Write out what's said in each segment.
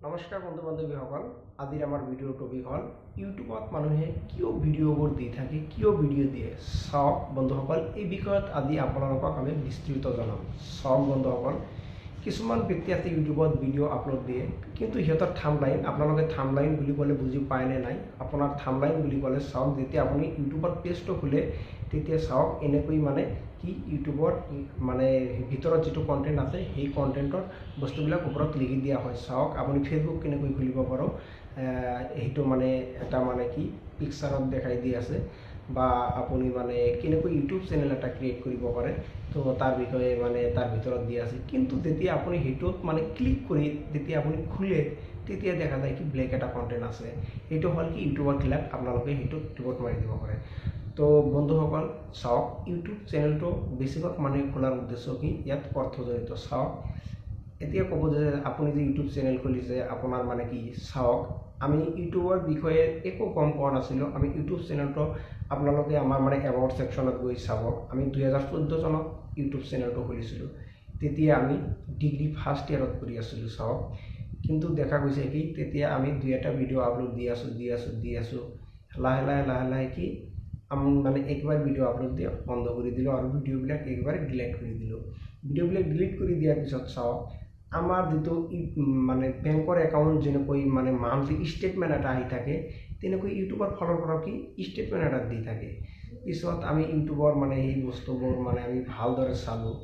নমস্কাৰ বন্ধু বান্ধৱীসকল, আজিৰ আমাৰ ভিডিঅ'ৰ টপিক হ'ল ইউটিউবত মানুহে কিয় ভিডিঅ'বোৰ দি থাকে, কিয় ভিডিঅ' দিয়ে। চাওক বন্ধুসকল, এই বিষয়ত আজি আপোনালোকক আমি বিস্তৃত জনাম। চাওক বন্ধুসকল, কিছুমান ব্যক্তি আছে ইউটিউবত ভিডিঅ' আপলোড দিয়ে, কিন্তু সিহঁতৰ থাম্বলাইন, আপোনালোকে থাম্বলাইন বুলি ক'লে বুজি পায় নে নাই? আপোনাৰ থাম্বলাইন বুলি ক'লে চাওক, যেতিয়া আপুনি ইউটিউবত পেজটো খোলে তেতিয়া চাওক এনেকৈ মানে কি ইউটিউবৰ মানে ভিতৰত যিটো কণ্টেণ্ট আছে সেই কণ্টেণ্টৰ বস্তুবিলাক ওপৰত লিখি দিয়া হয়। চাওক আপুনি ফেচবুক কেনেকৈ খুলিব পাৰোঁ সেইটো মানে এটা মানে কি পিকচাৰত দেখাই দি আছে, বা আপুনি মানে কেনেকৈ ইউটিউব চেনেল এটা ক্ৰিয়েট কৰিব পাৰে, তো তাৰ বিষয়ে মানে তাৰ ভিতৰত দিয়া আছে। কিন্তু যেতিয়া আপুনি সেইটোত মানে ক্লিক কৰি যেতিয়া আপুনি খোলে তেতিয়া দেখা যায় কি ব্লেক এটা কণ্টেণ্ট আছে। সেইটো হ'ল কি ইউটিউবত ক্লিক আপোনালোকে সেইটো টিপত মাৰি দিব পাৰে। তো বন্ধুসকল চাওক, ইউটিউব চেনেলটো বেছিভাগ মানুহে খোলাৰ উদ্দেশ্য কি, ইয়াত অৰ্থজনিত। চাওক এতিয়া ক'ব যে আপুনি যে ইউটিউব চেনেল খুলিছে আপোনাৰ মানে কি, চাওক আমি ইউটিউবৰ বিষয়ে একো গম পোৱা নাছিলোঁ। আমি ইউটিউব চেনেলটো আপোনালোকে আমাৰ মানে এবাউট ছেকশ্যনত গৈ চাব। আমি 2014 চনত ইউটিউব চেনেলটো খুলিছিলোঁ, তেতিয়া আমি ডিগ্ৰী ফাৰ্ষ্ট ইয়াৰত কৰি আছিলোঁ। চাওক কিন্তু দেখা গৈছে কি তেতিয়া আমি 2-এটা ভিডিঅ' আপলোড দি আছোঁ লাহে লাহে কি আমি মানে একবাৰ ভিডিঅ' আপলোড দিয়া বন্ধ কৰি দিলোঁ আৰু ভিডিঅ'বিলাক একবাৰে ডিলিট কৰি দিলোঁ। ভিডিঅ'বিলাক ডিলিট কৰি দিয়াৰ পিছত চাওক আমাৰ যিটো মানে বেংকৰ একাউণ্ট যেনেকৈ মানে মান্থলি ষ্টেটমেণ্ট এটা আহি থাকে, তেনেকৈ ইউটিউবৰ ফালৰ পৰা কি ষ্টেটমেণ্ট এটা দি থাকে। পিছত আমি ইউটিউবৰ মানে সেই বস্তুবোৰ মানে আমি ভালদৰে চালোঁ,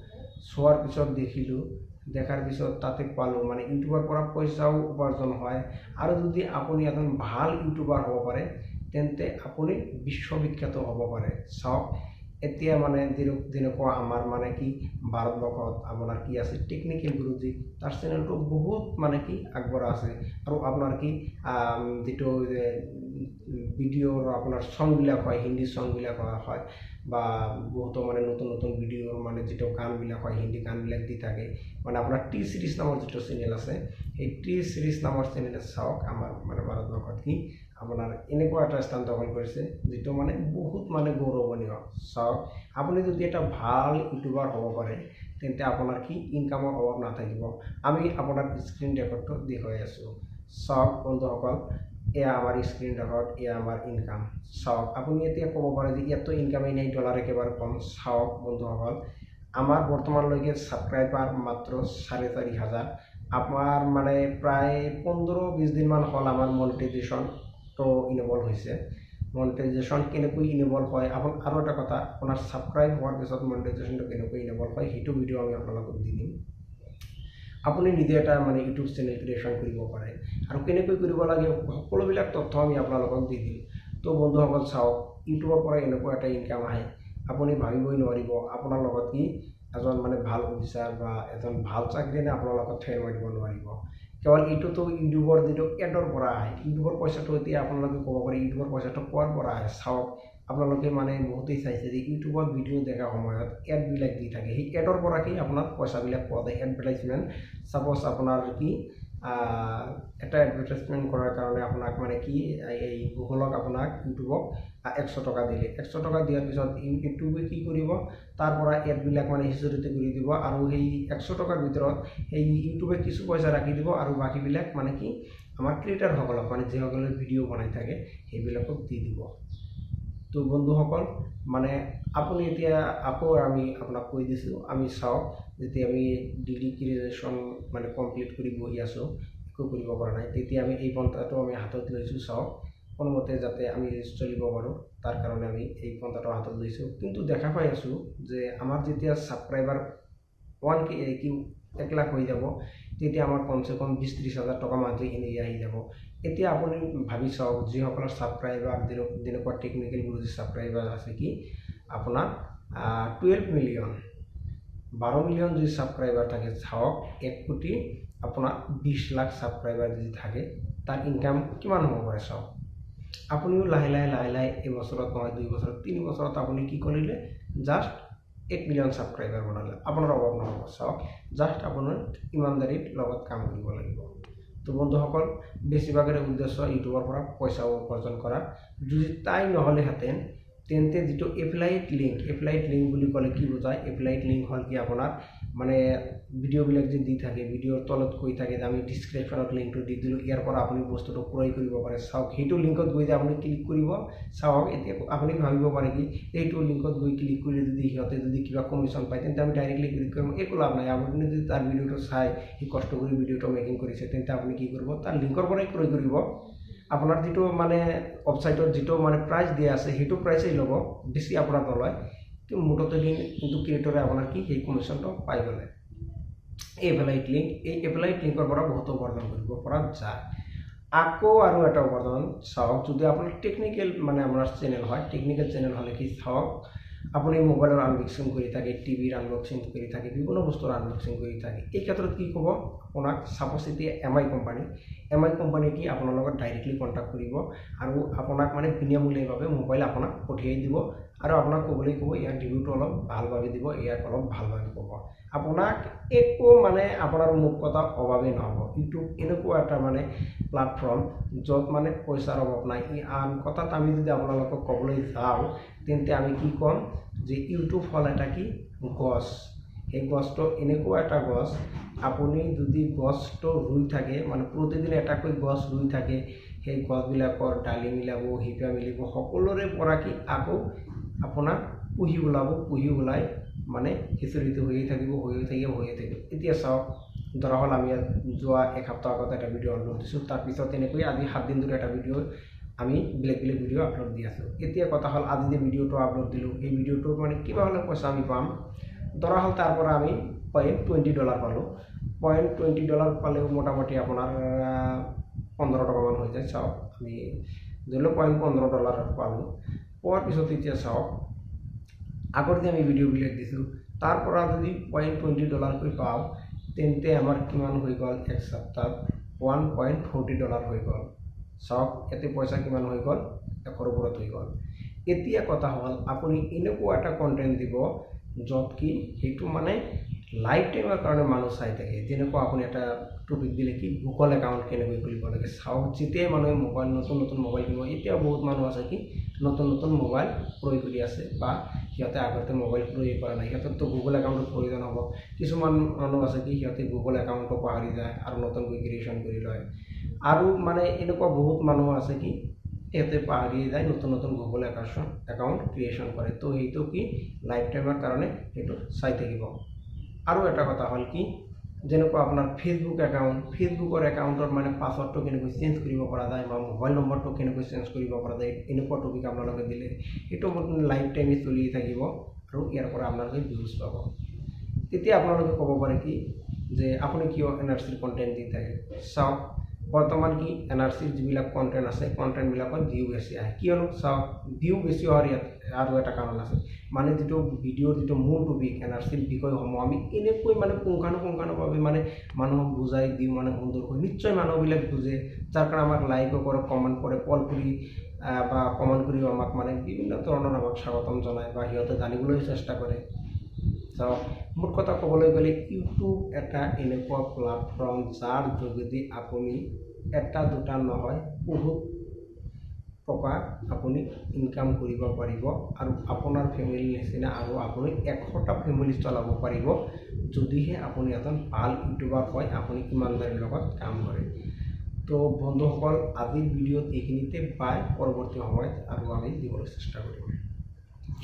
চোৱাৰ পিছত দেখাৰ পিছত তাতে পালোঁ মানে ইউটিউবৰ পৰা পইচাও উপাৰ্জন হয়। আৰু যদি আপুনি এজন ভাল ইউটিউবাৰ হ'ব পাৰে তেন্তে আপুনি বিশ্ববিখ্যাত হ'ব পাৰে। চাওক এতিয়া মানে যেনেকুৱা আমাৰ মানে কি ভাৰতবৰ্ষত আপোনাৰ কি আছে টেকনিকেল গুৰুজী, তাৰ চেনেলটো বহুত মানে কি আগবঢ়া আছে। আৰু আপোনাৰ কি যিটো ভিডিঅ'ৰ আপোনাৰ ছংবিলাক হয়, হিন্দী ছংবিলাক হয়, বা বহুতো মানে নতুন ভিডিঅ'ৰ মানে যিটো গানবিলাক হয় হিন্দী গানবিলাক দি থাকে। মানে আপোনাৰ টি চিৰিজ নামৰ যিটো চেনেল আছে, সেই টি চিৰিজ নামৰ চেনেলে চাওক আমাৰ মানে ভাৰতবৰ্ষত কি আপোনাৰ এনেকুৱা এটা স্থান দখল কৰিছে যিটো মানে বহুত মানে গৌৰৱনীয়। চাওক আপুনি যদি এটা ভাল ইউটিউবাৰ হ'ব পাৰে তেন্তে আপোনাৰ কি ইনকামৰ অভাৱ নাথাকিব। আমি আপোনাৰ স্ক্ৰীন ৰেকৰ্ডটো দেখুৱাই আছোঁ। চাওক বন্ধুসকল, এয়া আমাৰ স্ক্ৰীন ৰেকৰ্ড, এয়া আমাৰ ইনকাম। চাওক আপুনি এতিয়া ক'ব পাৰে যে ইয়াততো ইনকামেই নাই, ডলাৰ একেবাৰে কম। চাওক বন্ধুসকল, আমাৰ বৰ্তমানলৈকে ছাবস্ক্ৰাইবাৰ মাত্ৰ 4,500। আমাৰ মানে প্ৰায় 15-20 দিনমান হ'ল আমাৰ মনিটাইজেশ্যনটো ইনেবল হৈছে। মনিটাইজেশ্যন কেনেকৈ ইনেবল হয়, আৰু এটা কথা, আপোনাৰ ছাবস্ক্ৰাইব হোৱাৰ পিছত মনিটাইজেশ্যনটো কেনেকৈ ইনেবল হয় সেইটো ভিডিঅ' আমি আপোনালোকক দি দিম। আপুনি নিজে এটা মানে ইউটিউব চেনেল ক্ৰিয়েশ্যন কৰিব পাৰে, আৰু কেনেকৈ কৰিব লাগে সকলোবিলাক তথ্য আমি আপোনালোকক দি দিম। তো বন্ধুসকল চাওক, ইউটিউবৰ পৰা এনেকুৱা এটা ইনকাম আহে আপুনি ভাবিবই নোৱাৰিব। আপোনাৰ লগত কি এজন মানে ভাল অফিচাৰ বা এজন ভাল চাকৰিয়ালে আপোনাৰ লগত ফেৰ মাৰিব নোৱাৰিব। কেৱল এইটোতো ইউটিউবৰ যিটো এডৰ পৰা আহে, ইউটিউবৰ পইচাটো এতিয়া আপোনালোকে ক'ব পাৰে ইউটিউবৰ পইচাটো ক'ৰ পৰা আহে। চাওক আপোনালোকে মানে বহুতেই চাইছে যে ইউটিউবত ভিডিঅ' দেখা সময়ত এডবিলাক দি থাকে, সেই এডৰ পৰা কি আপোনাৰ পইচাবিলাক পোৱা যায়। এডভাৰটাইজমেণ্ট, ছাপ'জ আপোনাৰ কি এটা এডভাৰটাইজমেণ্ট কৰাৰ কাৰণে আপোনাক মানে কি এই গুগলক আপোনাক ইউটিউবক 100 টকা দিলে, 100 টকা দিয়াৰ পিছত ইউটিউবে কি কৰিব, তাৰ পৰা এডবিলাক মানে হিষ্টৰীতে কৰি দিব, আৰু সেই 100 টকাৰ ভিতৰত সেই ইউটিউবে কিছু পইচা ৰাখি দিব, আৰু বাকীবিলাক মানে কি আমাৰ ক্ৰিয়েটাৰসকলক মানে যিসকলে ভিডিঅ' বনাই থাকে সেইবিলাকক দি দিব। তো বন্ধুসকল মানে আপুনি এতিয়া আকৌ আমি আপোনাক কৈ দিছোঁ, আমি চাওক যেতিয়া আমি ডিগ্ৰী গ্ৰেজুৱেশ্যন মানে কমপ্লিট কৰি বহি আছোঁ, একো কৰিব পৰা নাই, তেতিয়া আমি এই পন্থাটো আমি হাতত লৈছোঁ। চাওক কোনোমতে যাতে আমি চলিব পাৰোঁ তাৰ কাৰণে আমি এই পন্থাটো হাতত লৈছোঁ। কিন্তু দেখা পাই আছোঁ যে আমাৰ যেতিয়া ছাবস্ক্ৰাইবাৰ 1 লাখ হৈ যাব তেতিয়া আমাৰ কমচে কম 20-30 হাজাৰ টকা মান্থলি এনেই আহি যাব। এতিয়া আপুনি ভাবি চাওক, যিসকলৰ ছাবস্ক্ৰাইবাৰ যেনেকুৱা টেকনিকেল গুৰুজী ছাবস্ক্ৰাইবাৰ আছে কি আপোনাৰ 12 মিলিয়ন, 12 মিলিয়ন যদি ছাবস্ক্ৰাইবাৰ থাকে, চাওক 1 কোটি আপোনাৰ 20 লাখ ছাবস্ক্ৰাইবাৰ যদি থাকে তাৰ ইনকাম কিমান হ'ব পাৰে। চাওক আপুনিও লাহে লাহে এবছৰত নহয় 2 বছৰত 3 বছৰত আপুনি কি কৰিলে, জাষ্ট 1 মিলিয়ন ছাবস্ক্ৰাইবাৰ বনালে, আপোনাৰ অভাৱ নহ'ব। চাওক জাষ্ট আপোনাৰ ইমানদাৰীৰ লগত কাম কৰিব লাগিব। তো বন্ধুসকল, বেছিভাগেৰে উদ্দেশ্য ইউটিউবৰ পৰা পইচা উপাৰ্জন কৰা। যদি তাই নহ'লেহেঁতেন তেন্তে যিটো এপ্লাইড লিংক বুলি ক'লে কি বুজায়, এপ্লাইড লিংক হ'ল কি আপোনাৰ মানে ভিডিঅ'বিলাক যে দি থাকে ভিডিঅ'ৰ তলত কৈ থাকে যে আমি ডিছক্ৰিপশ্যনত লিংকটো দি দিলোঁ ইয়াৰ পৰা আপুনি বস্তুটো ক্ৰয় কৰিব পাৰে চাওক সেইটো লিংকত গৈ যে আপুনি ক্লিক কৰিব চাওক এতিয়া আপুনি ভাবিব পাৰে কি এইটো লিংকত গৈ ক্লিক কৰিলে যদি সিহঁতে যদি কিবা কমিশ্যন পায় তেন্তে আমি ডাইৰেক্টলি ক্লিক কৰিম একো লাভ নাই আপুনি যদি তাৰ ভিডিঅ'টো চাই সি কষ্ট কৰি ভিডিঅ'টো মেকিং কৰিছে তেন্তে আপুনি কি কৰিব তাৰ লিংকৰ পৰাই ক্ৰয় কৰিব আপোনাৰ যিটো মানে ৱেবছাইটত যিটো মানে প্ৰাইচ দিয়া আছে সেইটো প্ৰাইচেই ল'ব বেছি আপোনাৰ নলয় মুঠতে দিন কিন্তু ক্ৰিয়েটৰে আপোনাৰ কি সেই কমিশ্যনটো পাই গ'লে এপ্লাইড লিংক এই এপ্লাইড লিংকৰ পৰা বহুত উপাৰ্জন কৰিব পৰা যায় আকৌ আৰু এটা উপাৰ্জন চাওক যদি আপোনাৰ টেকনিক্যাল মানে আমাৰ চেনেল হয় টেকনিক্যাল চেনেল হ'লে কি চাওক আপুনি মোবাইলৰ আনবক্সিং কৰি থাকে টিভিৰ আনবক্সিং কৰি থাকে বিভিন্ন বস্তুৰ আনবক্সিং কৰি থাকে এই ক্ষেত্ৰত কি ক'ব আপোনাক ছাপ'জ এতিয়া এম আই কোম্পানী কি আপোনাৰ লগত ডাইৰেক্টলি কণ্টেক্ট কৰিব আৰু আপোনাক মানে বিনামূলীয়াভাৱে মোবাইল আপোনাক পঠিয়াই দিব আৰু আপোনাক ক'বলৈ ক'ব ইয়াৰ ৰিভিউটো অলপ ভালভাৱে দিব ইয়াক অলপ ভালভাৱে ক'ব আপোনাক একো মানে আপোনাৰ মুখ্যতা অভাৱেই নহ'ব ইউটিউব এনেকুৱা এটা মানে প্লেটফৰ্ম য'ত মানে পইচাৰ অভাৱ নাই আন কথাত আমি যদি আপোনালোকক ক'বলৈ যাওঁ তেন্তে আমি কি ক'ম যে ইউটিউব হ'ল এটা কি গছ সেই গছটো এনেকুৱা এটা গছ আপুনি যদি গছটো ৰুই থাকে মানে প্ৰতিদিন এটাকৈ গছ ৰুই থাকে সেই গছবিলাকৰ ডালি মিলাব শিপা মিলিব সকলোৰে পৰা কি আকৌ আপোনাক পুহি ওলাই মানে সিঁচৰিত হৈয়ে থাকিব এতিয়া চাওক ধৰা হ'ল আমি যোৱা এসপ্তাহ আগত এটা ভিডিঅ' আপলোড দিছোঁ তাৰপিছত তেনেকৈ আজি 7 দিন ধৰি এটা ভিডিঅ' আমি বেলেগ ভিডিঅ' আপলোড দি আছোঁ এতিয়া কথা হ'ল আজি যে ভিডিঅ'টো আপলোড দিলোঁ এই ভিডিঅ'টোৰ মানে কিবা হ'লে পইচা আমি পাম ধৰা হ'ল তাৰ পৰা আমি $20 পালোঁ $20 পালেও মোটামুটি আপোনাৰ 15 টকামান হৈ যায় চাওক আমি ধৰি লওক $15 পালোঁ পোৱাৰ পিছত এতিয়া চাওক আগৰ যে আমি ভিডিঅ'বিলাক দিছোঁ তাৰ পৰা যদি $20 পাওঁ তেন্তে আমাৰ কিমান হৈ গ'ল এক সপ্তাহত $1.40 হৈ গ'ল চাওক এতে পইচা কিমান হৈ গ'ল 100 ওপৰত হৈ গ'ল এতিয়া কথা হ'ল আপুনি এনেকুৱা এটা কণ্টেণ্ট দিব য'ত কি সেইটো মানে লাইফ টাইমৰ কাৰণে মানুহ চাই থাকে যেনেকুৱা আপুনি এটা টপিক দিলে কি গুগল একাউণ্ট কেনেকৈ খুলিব লাগে চাওক যেতিয়াই মানুহে মোবাইল নতুন মোবাইল কিনিব এতিয়া বহুত মানুহ আছে কি নতুন মোবাইল ক্ৰয় কৰি আছে বা সিহঁতে আগতে মোবাইল ক্ৰয় কৰা নাই সিহঁতৰতো গুগল একাউণ্টৰ প্ৰয়োজন হ'ব কিছুমান মানুহ আছে কি সিহঁতে গুগল একাউণ্টটো পাহৰি যায় আৰু নতুনকৈ ক্ৰিয়েশ্যন কৰি লয় আৰু মানে এনেকুৱা বহুত মানুহ আছে কি সিহঁতে পাহৰি যায় নতুন গুগল একাউণ্ট ক্ৰিয়েশ্যন কৰে তো সেইটো কি লাইফ টাইমৰ কাৰণে সেইটো চাই থাকিব আৰু এটা কথা হ'ল কি যেনেকুৱা আপোনাৰ ফেচবুকৰ একাউণ্টৰ মানে পাছৱৰ্ডটো কেনেকৈ চেঞ্জ কৰিব পৰা যায় বা মোবাইল নম্বৰটো কেনেকৈ চেঞ্জ কৰিব পৰা যায় এনেকুৱা টপিক আপোনালোকে দিলে সেইটো লাইফ টাইমে চলি থাকিব আৰু ইয়াৰ পৰা আপোনালোকে ভিউজ পাব তেতিয়া আপোনালোকে ক'ব পাৰে কি যে আপুনি কিয় এনআৰচিৰ কণ্টেণ্ট দি থাকে চাওক বৰ্তমান কি এনআৰচিৰ যিবিলাক কণ্টেণ্ট আছে কণ্টেণ্টবিলাকত ভিউ বেছি আহে কিয়নো চাওক ভিউ বেছি হোৱাৰ ইয়াত আৰু এটা কাৰণ আছে মানে যিটো ভিডিঅ'ৰ যিটো মূল টপিক এনআৰচিৰ বিষয়সমূহ আমি এনেকৈ মানে পুংখানুপুংখানুভাৱে মানে মানুহক বুজাই দিওঁ মানে সুন্দৰকৈ নিশ্চয় মানুহবিলাক বুজে যাৰ কাৰণে আমাক লাইকো কৰে কমেণ্ট কৰে কল কৰি বা কমেণ্ট কৰিও আমাক মানে বিভিন্ন ধৰণৰ আমাক স্বাগতম জনায় বা সিহঁতে জানিবলৈ চেষ্টা কৰে চাওক মোৰ কথা ক'বলৈ গ'লে ইউটিউব এটা এনেকুৱা প্লেটফৰ্ম যাৰ যোগেদি আপুনি এটা দুটা নহয় বহুত টকা আপুনি ইনকাম কৰিব পাৰিব আৰু আপোনাৰ ফেমিলি নিচিনা আৰু আপুনি 100টা ফেমিলি চলাব পাৰিব যদিহে আপুনি এজন ভাল ইউটিউবাৰ হয় আপুনি ইমানদাৰীৰ লগত কাম কৰে তো বন্ধুসকল আজিৰ ভিডিঅ'ত এইখিনিতে পাই পৰৱৰ্তী সময়ত আৰু আমি দিবলৈ চেষ্টা কৰিম